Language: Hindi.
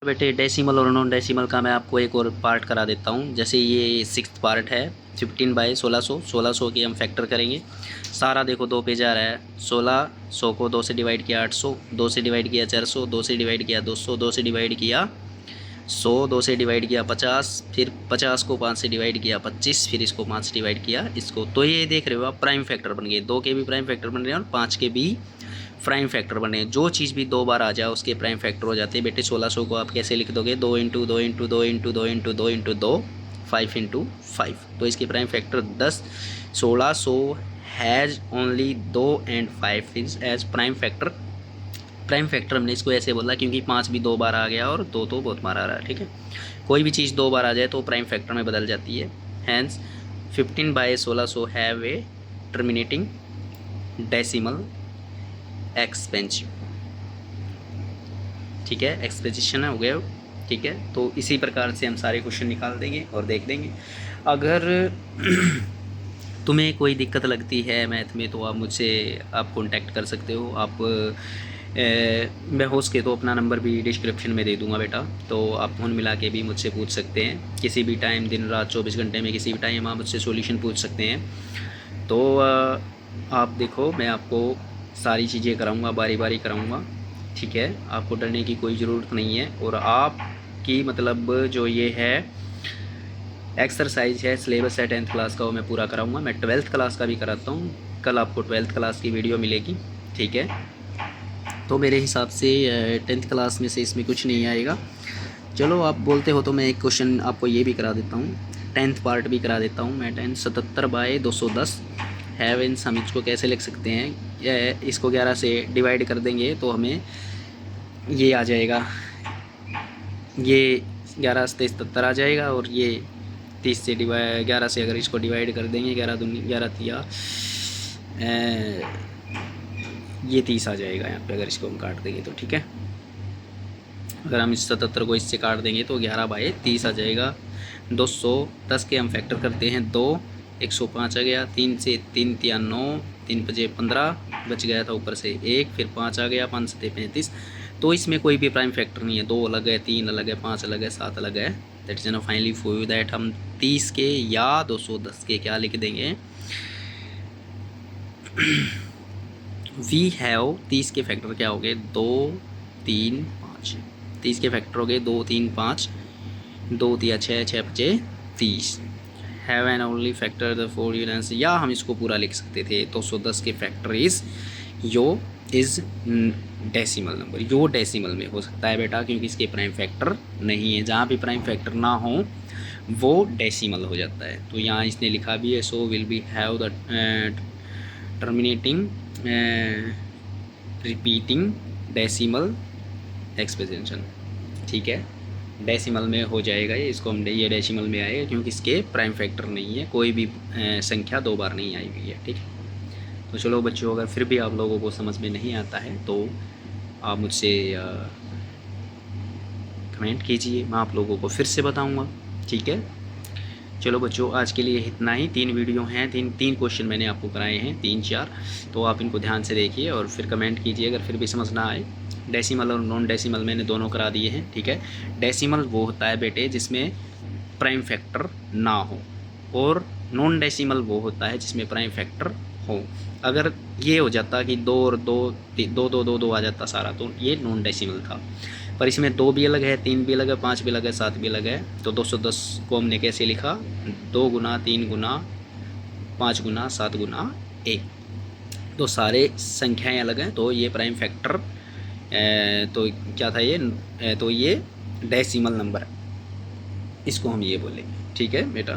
बेटे डेसिमल और नॉन डेसिमल का मैं आपको एक और पार्ट करा देता हूँ। जैसे ये 6th पार्ट है 15/1600, 1600 की हम फैक्टर करेंगे। सारा देखो 2 पे जा रहा है। 1600 को 2 से डिवाइड किया 800, 2 से डिवाइड किया 400, 2 से डिवाइड किया 200, 2 से डिवाइड किया 100, 2 से डिवाइड किया 50, फिर 50 को 5 से डिवाइड किया 25, फिर इसको 5 से डिवाइड किया इसको। तो ये देख रहे हो आप प्राइम फैक्टर बन गए। 2 के भी प्राइम फैक्टर बन रहे हैं और 5 के भी प्राइम फैक्टर बने। जो चीज़ भी 2 बार आ जाए उसके प्राइम फैक्टर हो जाते हैं। बेटे 1600 को आप कैसे लिख दोगे? 2 into 2 into 2 into 2 into 2 into 2, 5 into 5। तो इसके prime factor 10। 1600 has only 2 and 5 is as prime factor. Prime factor हमने इसको ऐसे बोला क्योंकि 5 भी 2 बार आ गया और 2 तो बहुत बार आ रहा है। ठीक है, कोई भी चीज़ 2 बार आ जाए तो प्राइम फैक्टर में बदल जाती है। Hence 15/1600 have a terminating decimal expansion. ठीक है, एक्सपेंशन हो गया। ठीक है, तो इसी प्रकार से हम सारे क्वेश्चन निकाल देंगे और देख देंगे। अगर तुम्हें कोई दिक्कत लगती है मैथ में तो आप मुझसे कांटेक्ट कर सकते हो। आप मैं हो सके तो अपना नंबर भी डिस्क्रिप्शन में दे दूंगा बेटा, तो आप फ़ोन मिला के भी मुझसे पूछ सकते हैं किसी भी टाइम, दिन रात 24 घंटे में किसी भी टाइम आप मुझसे सॉल्यूशन पूछ सकते हैं। तो आप देखो, मैं आपको सारी चीज़ें कराऊंगा, बारी बारी कराऊंगा। ठीक है, आपको डरने की कोई ज़रूरत नहीं है। और आपकी मतलब जो ये है एक्सरसाइज है, सिलेबस है 10th क्लास का, वो मैं पूरा कराऊंगा। मैं 12th क्लास का भी कराता हूँ। कल आपको 12th क्लास की वीडियो मिलेगी। ठीक है, तो मेरे हिसाब से 10th क्लास में से इसमें कुछ नहीं आएगा। चलो आप बोलते हो तो मैं एक क्वेश्चन आपको ये भी करा देता हूँ, 10th पार्ट भी करा देता हूँ मैं। 10 77/210 हैवेंस हम इसको कैसे लिख सकते हैं? इसको 11 से डिवाइड कर देंगे तो हमें ये आ जाएगा, ये 11 से 77 आ जाएगा। और ये 30 से 11 से अगर इसको डिवाइड कर देंगे, 11 दूनी 11 तिया ये 30 आ जाएगा यहाँ पे अगर इसको हम काट देंगे तो। ठीक है, अगर हम इस 77 को इससे काट देंगे तो 11/30 आ जाएगा। 210 के हम फैक्टर करते हैं 2, 105 आ गया। 3 से 3 तिया 9, 3 5 15 बच गया था ऊपर से 1, फिर 5 आ गया, 5 7 35। तो इसमें कोई भी प्राइम फैक्टर नहीं है। 2 अलग है, 3 अलग है, 5 अलग है, 7 अलग है। That is finally for you that हम 30 के या 210 के क्या लिख देंगे? वी हैव 30 के फैक्टर क्या हो गए? 2 3 5। 30 के फैक्टर हो गए 2 3 5, 2 तिया 6, 6 5 30। Have an only factor the four units, या हम इसको पूरा लिख सकते थे 210 के factor is yo is decimal number. Yo decimal में हो सकता है बेटा क्योंकि इसके प्राइम फैक्टर नहीं है। जहाँ भी प्राइम फैक्टर ना हो वो डेसिमल हो जाता है। तो यहाँ इसने लिखा भी है, so will be have the terminating repeating decimal expansion. ठीक है, डेसिमल में हो जाएगा ये, इसको हम ये डेसिमल में आएगा क्योंकि इसके प्राइम फैक्टर नहीं है। कोई भी संख्या 2 बार नहीं आई हुई है। ठीक है, तो चलो बच्चों, अगर फिर भी आप लोगों को समझ में नहीं आता है तो आप मुझसे कमेंट कीजिए, मैं आप लोगों को फिर से बताऊंगा। ठीक है, चलो बच्चों, आज के लिए इतना ही। 3 वीडियो हैं, तीन क्वेश्चन मैंने आपको कराए हैं, 3-4। तो आप इनको ध्यान से देखिए और फिर कमेंट कीजिए अगर फिर भी समझ ना आए। डेसिमल और नॉन डेसिमल मैंने दोनों करा दिए हैं। ठीक है, डेसिमल वो होता है बेटे जिसमें प्राइम फैक्टर ना हो, और नॉन डेसिमल वो होता है जिसमें प्राइम फैक्टर हो। अगर ये हो जाता कि 2 और 2 2 2 2 2 आ जाता सारा, तो ये नॉन डेसिमल था। पर इसमें 2 भी अलग है, 3 भी अलग है, 5 भी अलग है, 7 भी अलग है। तो 210 को हमने कैसे लिखा? 2 गुना 3 गुना 5 गुना 7 गुना 1। तो सारे संख्याएं अलग हैं, तो ये प्राइम फैक्टर तो क्या था ये? तो ये डेसिमल नंबर, इसको हम ये बोलेंगे। ठीक है बेटा।